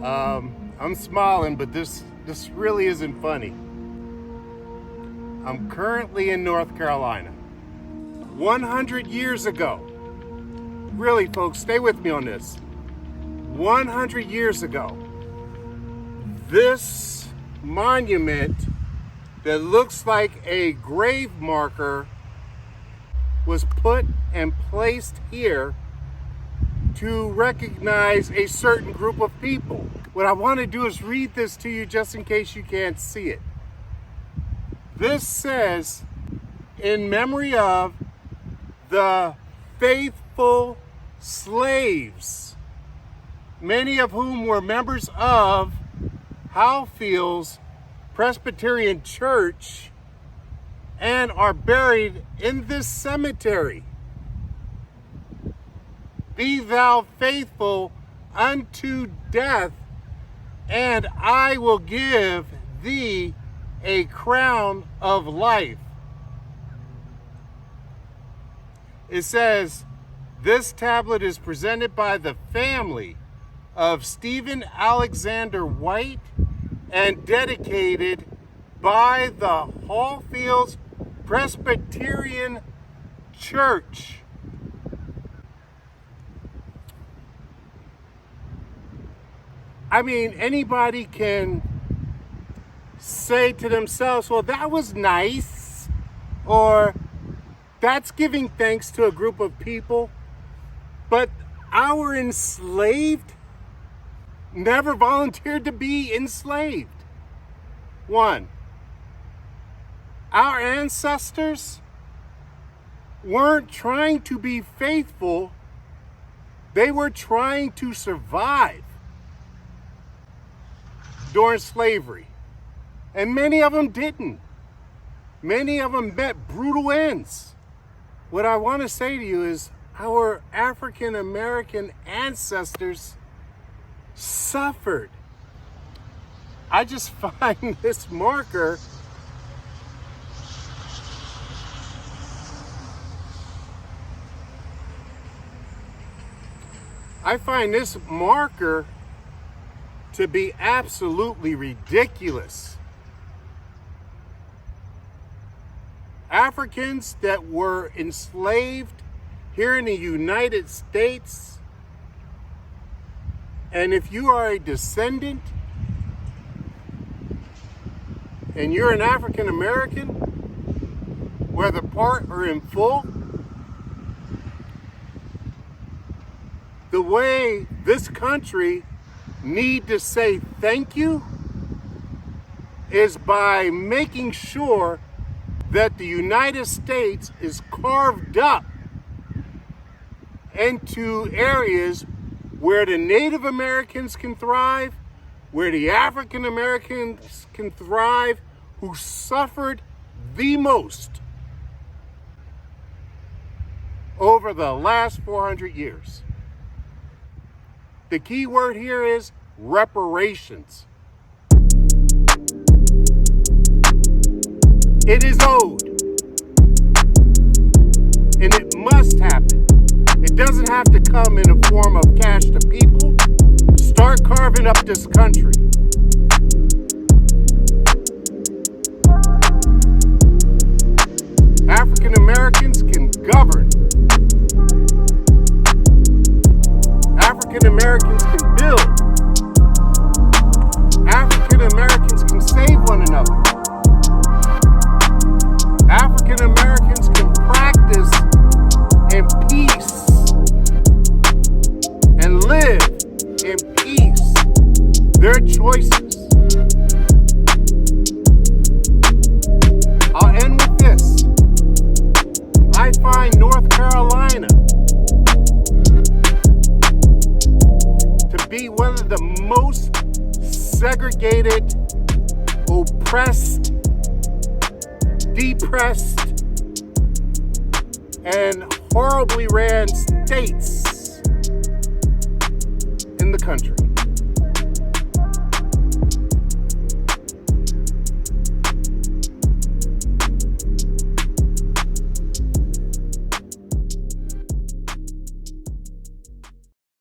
I'm smiling, but this really isn't funny. I'm currently in North Carolina. 100 years ago, really folks, stay with me on this. 100 years ago, this monument that looks like a grave marker was put and placed here to recognize a certain group of people. What I want to do is read this to you just in case you can't see it. This says, in memory of the faithful slaves, many of whom were members of Howfields Presbyterian Church and are buried in this cemetery. Be thou faithful unto death, and I will give thee a crown of life. It says, this tablet is presented by the family of Stephen Alexander White and dedicated by the Howfields Presbyterian Church. I mean, anybody can say to themselves, well, that was nice, or that's giving thanks to a group of people, but our enslaved never volunteered to be enslaved. One, our ancestors weren't trying to be faithful, they were trying to survive during slavery. And many of them didn't. Many of them met brutal ends. What I want to say to you is our African American ancestors suffered. I just find this marker to be absolutely ridiculous. Africans that were enslaved here in the United States, and if you are a descendant and you're an African American, whether part or in full, the way this country need to say thank you is by making sure that the United States is carved up into areas where the Native Americans can thrive, where the African Americans can thrive, who suffered the most over the last 400 years. The key word here is reparations. It is owed, and it must happen. It doesn't have to come in the form of cash to people. Start carving up this country. African Americans can govern. African Americans can build. African Americans can save one another. African Americans can practice in peace and live in peace their choices. I'll end with this. I find North Carolina to be one of the most segregated, oppressed, depressed, and horribly ran states in the country.